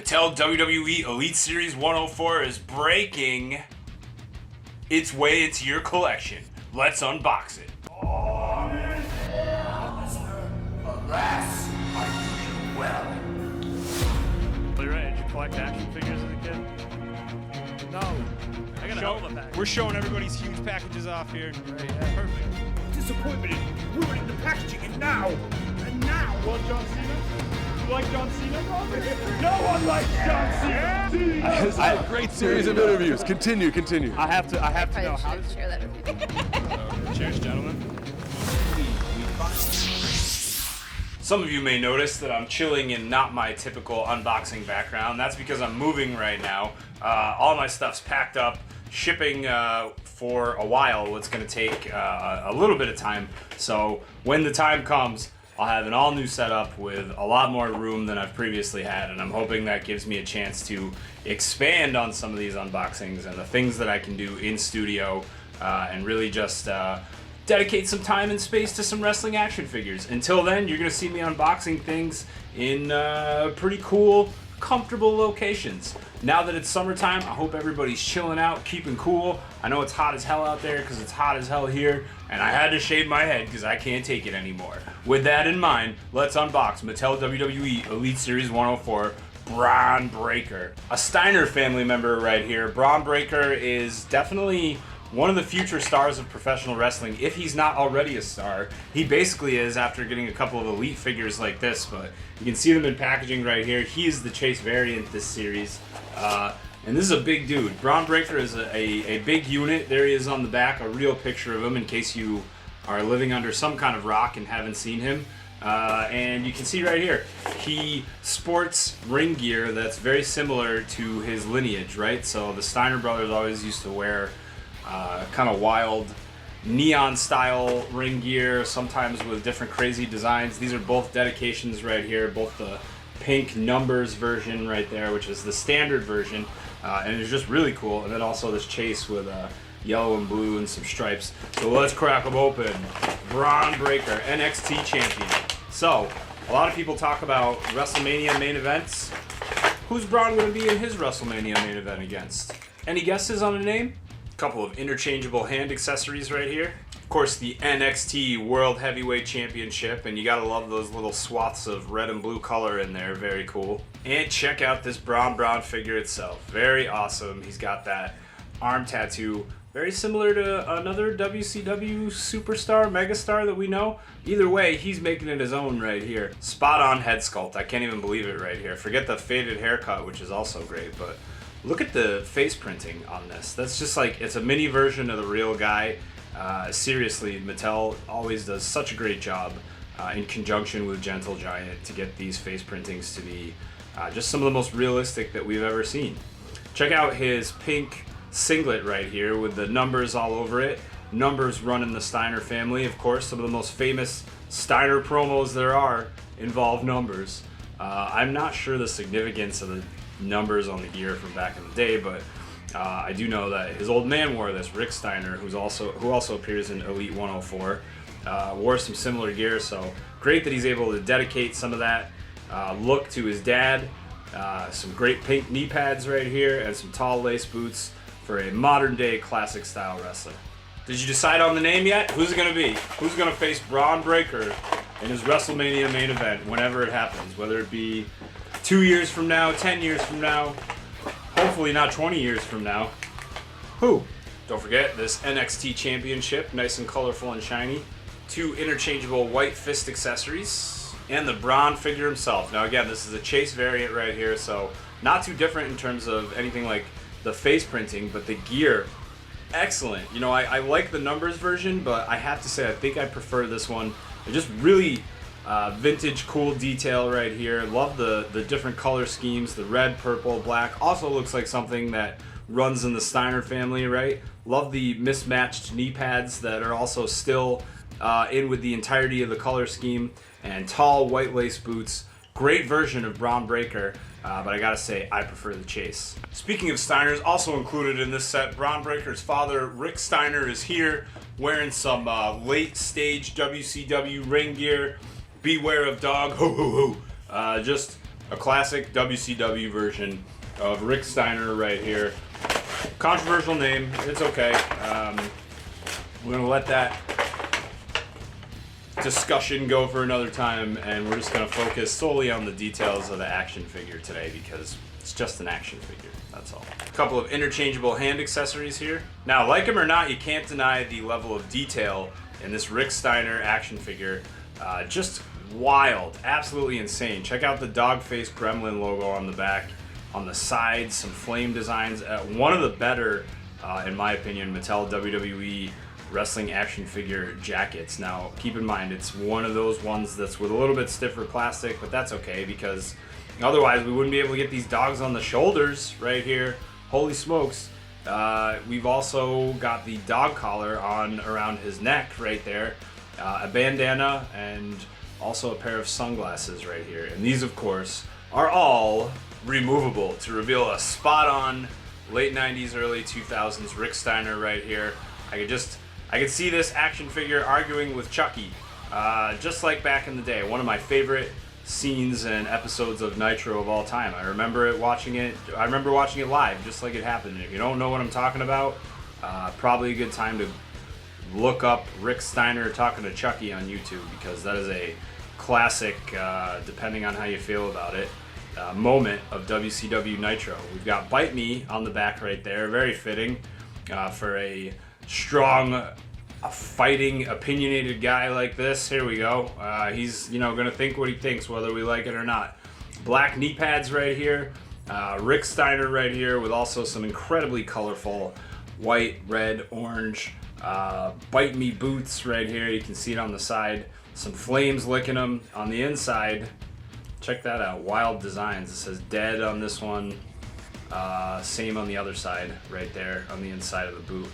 Mattel WWE Elite Series 104 is breaking its way into your collection. Let's unbox it. Alas, I do well. Did you collect action figures as a kid? No. I got a hell of a pack. We're showing everybody's huge packages off here. Right, yeah. Perfect. Disappointment is ruining the packaging, and now. You want John Cena? You like John Cena? No one likes John Cena! Great series of interviews. Continue. I have to know how Probably should share that with me. Cheers, gentlemen. Some of you may notice that I'm chilling in not my typical unboxing background. That's because I'm moving right now. All my stuff's packed up, shipping for a while. It's going to take a little bit of time. So when the time comes, I'll have an all-new setup with a lot more room than I've previously had, and I'm hoping that gives me a chance to expand on some of these unboxings and the things that I can do in studio and really just dedicate some time and space to some wrestling action figures. Until then, you're going to see me unboxing things in pretty cool, comfortable locations. Now that it's summertime, I hope everybody's chilling out, keeping cool. I know it's hot as hell out there because it's hot as hell here, and I had to shave my head because I can't take it anymore. With that in mind, let's unbox Mattel WWE Elite Series 104 Brownbreaker. A Steiner family member right here. Brownbreaker is definitely one of the future stars of professional wrestling, if he's not already a star. He basically is after getting a couple of Elite figures like this, but you can see them in packaging right here. He is the Chase variant this series. And this is a big dude. Brownbreaker is a big unit. There he is on the back, a real picture of him in case you are living under some kind of rock and haven't seen him. And you can see right here, he sports ring gear that's very similar to his lineage, right? So the Steiner brothers always used to wear kind of wild neon style ring gear, sometimes with different crazy designs. These are both dedications right here, both the pink numbers version right there, which is the standard version, and it's just really cool. And then also this chase with yellow and blue and some stripes. So let's crack them open. Brownbreaker, NXT champion. So a lot of people talk about WrestleMania main events. Who's Bron going to be in his WrestleMania main event against? Any guesses on a name? Couple of interchangeable hand accessories right here. Of course, the NXT World Heavyweight Championship, and you gotta love those little swaths of red and blue color in there. Very cool. And check out this Brown figure itself. Very awesome. He's got that arm tattoo, very similar to another WCW superstar, megastar that we know. Either way, he's making it his own right here. Spot on head sculpt. I can't even believe it right here. Forget the faded haircut, which is also great, but look at the face printing on this. That's just like, it's a mini version of the real guy. Seriously, Mattel always does such a great job in conjunction with Gentle Giant to get these face printings to be just some of the most realistic that we've ever seen. Check out his pink singlet right here with the numbers all over it. Numbers run in the Steiner family. Of course, some of the most famous Steiner promos there are involve numbers. I'm not sure the significance of the numbers on the gear from back in the day, but I do know that his old man wore this. Rick Steiner, who also appears in Elite 104, wore some similar gear. So great that he's able to dedicate some of that look to his dad. Some great pink knee pads right here and some tall lace boots for a modern day classic style wrestler. Did you decide on the name yet? Who's it gonna be? Who's gonna face Brownbreaker in his WrestleMania main event whenever it happens? Whether it be 2 years from now, 10 years from now, hopefully not 20 years from now. Who? Don't forget this NXT Championship, nice and colorful and shiny. 2 interchangeable white fist accessories, and the Bron figure himself. Now again, this is a Chase variant right here, so not too different in terms of anything like the face printing, but the gear, excellent. You know, I like the numbers version, but I have to say I think I prefer this one. They're just really vintage, cool detail right here. Love the different color schemes, the red, purple, black. Also looks like something that runs in the Steiner family, right? Love the mismatched knee pads that are also still in with the entirety of the color scheme, and tall white lace boots. Great version of Brownbreaker, but I gotta say, I prefer the Chase. Speaking of Steiners, also included in this set, Brownbreaker's father, Rick Steiner, is here wearing some late stage WCW ring gear. Beware of dog, ho ho ho. Just A classic WCW version of Rick Steiner right here. Controversial name, it's okay. We're gonna let that discussion go for another time, and we're just gonna focus solely on the details of the action figure today because it's just an action figure, that's all. A couple of interchangeable hand accessories here. Now, like him or not, you can't deny the level of detail in this Rick Steiner action figure. Just wild, absolutely insane. Check out the dog face gremlin logo on the back, on the sides, some flame designs. One of the better, in my opinion, Mattel WWE wrestling action figure jackets. Now, keep in mind, it's one of those ones that's with a little bit stiffer plastic, but that's okay because otherwise we wouldn't be able to get these dogs on the shoulders right here. Holy smokes. We've also got the dog collar on around his neck right there, a bandana, and also a pair of sunglasses right here. And these, of course, are all removable to reveal a spot-on late 90s, early 2000s Rick Steiner right here. I could see this action figure arguing with Chucky, just like back in the day. One of my favorite scenes and episodes of Nitro of all time. I remember watching it live, just like it happened. If you don't know what I'm talking about, probably a good time to look up Rick Steiner talking to Chucky on YouTube, because that is a classic, depending on how you feel about it, moment of WCW Nitro. We've got Bite Me on the back right there, very fitting for a strong, fighting, opinionated guy like this. Here we go. He's, gonna think what he thinks, whether we like it or not. Black knee pads right here. Rick Steiner right here with also some incredibly colorful white, red, orange Bite Me boots right here. You can see it on the side. Some flames licking them on the inside. Check that out. Wild designs. It says dead on this one. Same on the other side right there on the inside of the boot.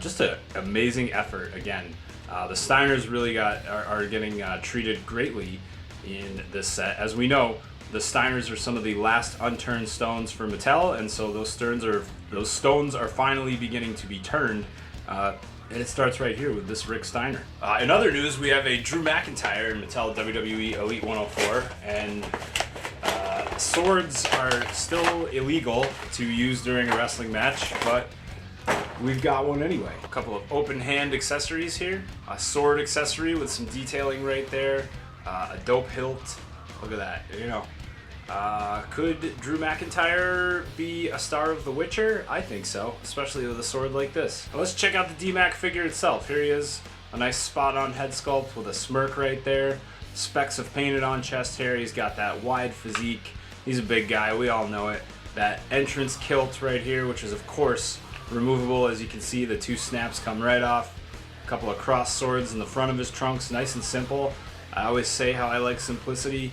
Just an amazing effort again. The Steiners really are getting treated greatly in this set. As we know, the Steiners are some of the last unturned stones for Mattel, and so those stones are finally beginning to be turned. And it starts right here with this Rick Steiner. In other news, we have a Drew McIntyre in Mattel WWE Elite 104, and swords are still illegal to use during a wrestling match, but we've got one anyway. A couple of open hand accessories here. A sword accessory with some detailing right there. A dope hilt. Look at that, Could Drew McIntyre be a star of The Witcher? I think so, especially with a sword like this. Now let's check out the D-Mac figure itself. Here he is, a nice spot-on head sculpt with a smirk right there. Specks of painted on chest hair. He's got that wide physique. He's a big guy, we all know it. That entrance kilt right here, which is of course removable. As you can see, the two snaps come right off. A couple of cross swords in the front of his trunks, nice and simple. I always say how I like simplicity.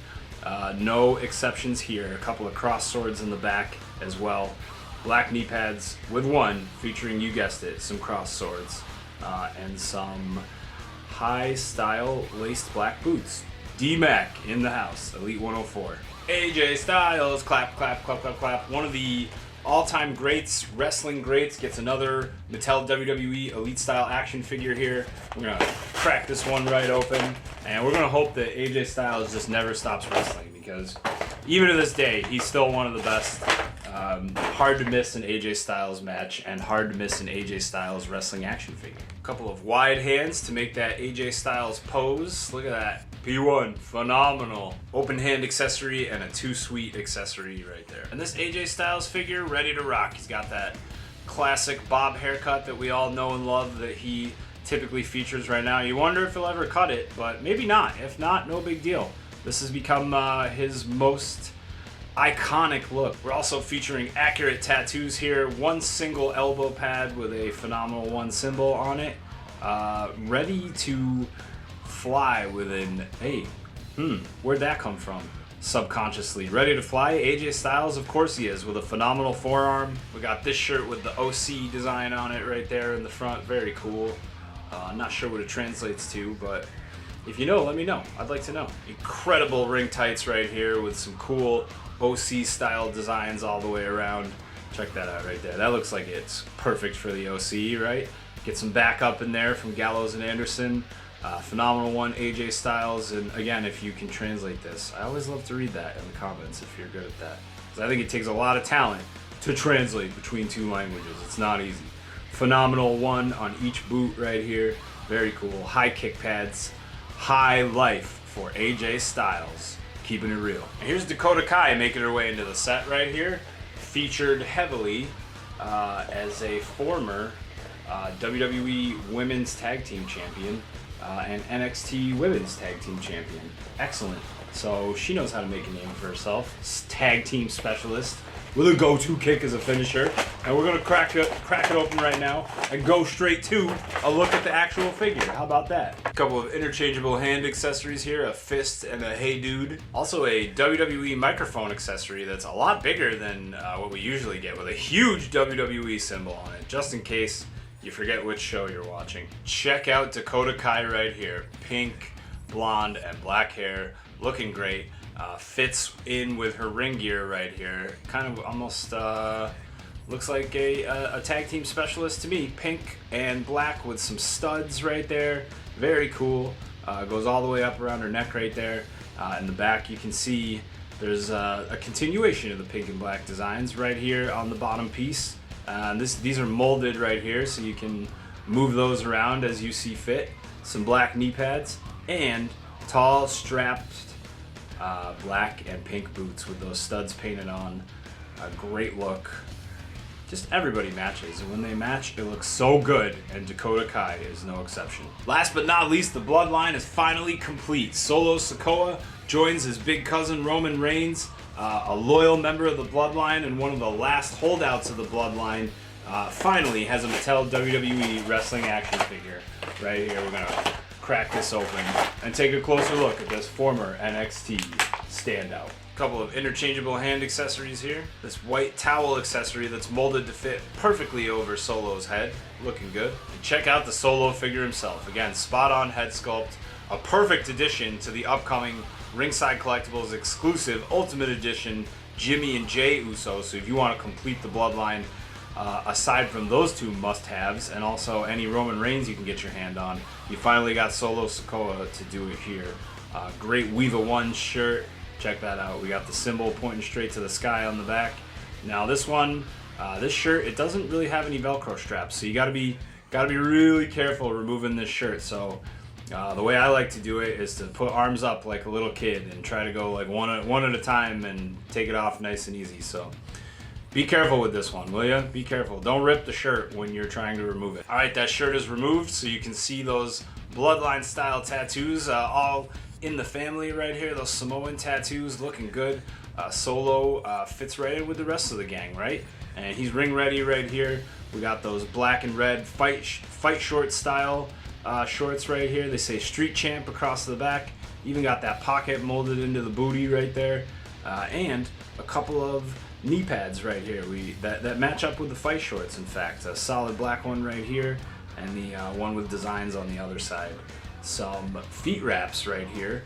No exceptions here. A couple of cross swords in the back as well. Black knee pads with one featuring, you guessed it, some cross swords. And some high style laced black boots. D-Mac in the house, Elite 104. AJ Styles, clap, clap, clap, clap, clap. One of the all-time greats, wrestling greats, gets another Mattel WWE Elite style action figure here. We're gonna crack this one right open, and we're gonna hope that AJ Styles just never stops wrestling, because even to this day, he's still one of the best. Hard to miss an AJ Styles match, and hard to miss an AJ Styles wrestling action figure. A couple of wide hands to make that AJ Styles pose. Look at that. P1, phenomenal. Open hand accessory and a too sweet accessory right there. And this AJ Styles figure, ready to rock. He's got that classic bob haircut that we all know and love that he typically features right now. You wonder if he'll ever cut it, but maybe not. If not, no big deal. This has become his most iconic look. We're also featuring accurate tattoos here. One single elbow pad with a phenomenal one symbol on it. Ready to fly with an, hey, where'd that come from? Subconsciously. Ready to fly? AJ Styles, of course he is, with a phenomenal forearm. We got this shirt with the OC design on it right there in the front. Very cool. Not sure what it translates to, but if you know, let me know. I'd like to know. Incredible ring tights right here with some cool OC style designs all the way around. Check that out right there. That looks like it's perfect for the OC, right? Get some backup in there from Gallows and Anderson. Phenomenal one, AJ Styles. And again, if you can translate this, I always love to read that in the comments if you're good at that. Because I think it takes a lot of talent to translate between two languages. It's not easy. Phenomenal one on each boot right here. Very cool. High kick pads. High life for AJ Styles. Keeping it real. And here's Dakota Kai making her way into the set right here. Featured heavily as a former WWE Women's Tag Team Champion and NXT Women's Tag Team Champion. Excellent. So she knows how to make a name for herself. Tag team specialist with a go-to kick as a finisher. And we're gonna crack it open right now and go straight to a look at the actual figure. How about that? A couple of interchangeable hand accessories here, a fist and a hey dude. Also a WWE microphone accessory that's a lot bigger than what we usually get, with a huge WWE symbol on it, just in case you forget which show you're watching. Check out Dakota Kai right here. Pink, blonde, and black hair. Looking great. Fits in with her ring gear right here. Kind of almost looks like a tag team specialist to me. Pink and black with some studs right there. Very cool. Goes all the way up around her neck right there. In the back you can see there's a continuation of the pink and black designs right here on the bottom piece. These are molded right here, so you can move those around as you see fit. Some black knee pads and tall strapped black and pink boots with those studs painted on. A great look. Just everybody matches, and when they match, it looks so good, and Dakota Kai is no exception. Last but not least, the bloodline is finally complete. Solo Sikoa joins his big cousin Roman Reigns, a loyal member of the bloodline and one of the last holdouts of the bloodline. Finally has a Mattel WWE wrestling action figure. Right here, we're gonna crack this open and take a closer look at this former NXT standout. Couple of interchangeable hand accessories here. This white towel accessory that's molded to fit perfectly over Solo's head. Looking good. And check out the Solo figure himself. Again, spot on head sculpt. A perfect addition to the upcoming Ringside Collectibles exclusive Ultimate Edition Jimmy and Jay Uso. So if you want to complete the bloodline, aside from those two must-haves, and also any Roman Reigns you can get your hand on, you finally got Solo Sikoa to do it here. Great Weeva 1 shirt. Check that out. We got the symbol pointing straight to the sky on the back. Now this one, this shirt, it doesn't really have any Velcro straps, so you gotta be really careful removing this shirt. So the way I like to do it is to put arms up like a little kid and try to go like one at a time and take it off nice and easy. So be careful with this one, will ya? Be careful. Don't rip the shirt when you're trying to remove it. All right, that shirt is removed, so you can see those bloodline style tattoos all in the family right here. Those Samoan tattoos looking good. Solo fits right in with the rest of the gang, right? And he's ring ready right here. We got those black and red fight short style shorts right here. They say Street Champ across the back. Even got that pocket molded into the booty right there. And a couple of knee pads right here. That match up with the fight shorts, in fact. A solid black one right here, and the one with designs on the other side. Some feet wraps right here,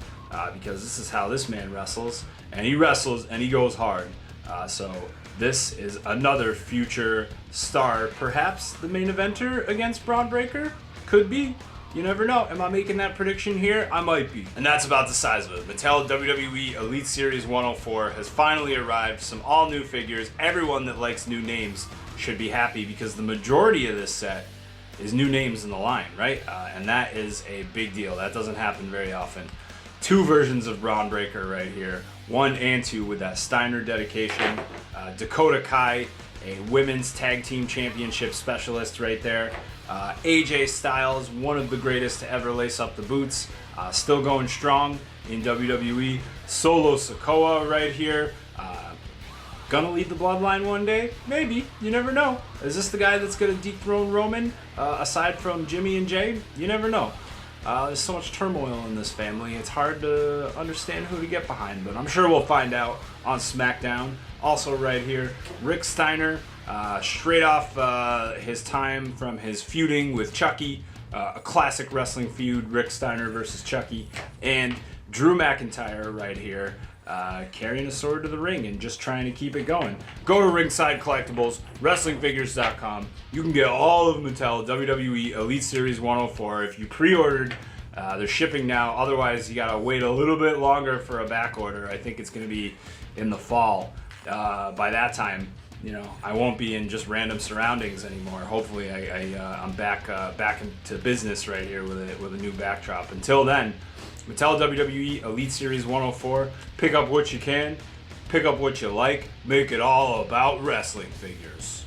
because this is how this man wrestles, and he wrestles and he goes hard. So this is another future star, perhaps the main eventer against Brownbreaker. Could be. You never know. Am I making that prediction here? I might be. And that's about the size of it. Mattel WWE Elite Series 104 has finally arrived. Some all new figures. Everyone that likes new names should be happy, because the majority of this set is new names in the line, right? And that is a big deal. That doesn't happen very often. Two versions of Brownbreaker right here. 1 and 2 with that Steiner dedication. Dakota Kai, a women's tag team championship specialist right there. AJ Styles, one of the greatest to ever lace up the boots. Still going strong in WWE. Solo Sikoa right here. Gonna lead the bloodline one day? Maybe. You never know. Is this the guy that's gonna dethrone Roman? Aside from Jimmy and Jay? You never know. There's so much turmoil in this family. It's hard to understand who to get behind, but I'm sure we'll find out on SmackDown. Also right here, Rick Steiner, straight off his time from his feuding with Chucky, a classic wrestling feud, Rick Steiner versus Chucky, and Drew McIntyre right here, carrying a sword to the ring and just trying to keep it going. Go to Ringside Collectibles, WrestlingFigures.com. You can get all of Mattel WWE Elite Series 104 if you pre-ordered They're shipping now. Otherwise, you gotta wait a little bit longer for a back order. I think it's gonna be in the fall. By that time, I won't be in just random surroundings anymore. Hopefully, I'm back into business right here with a new backdrop. Until then, Mattel WWE Elite Series 104. Pick up what you can, pick up what you like. Make it all about wrestling figures.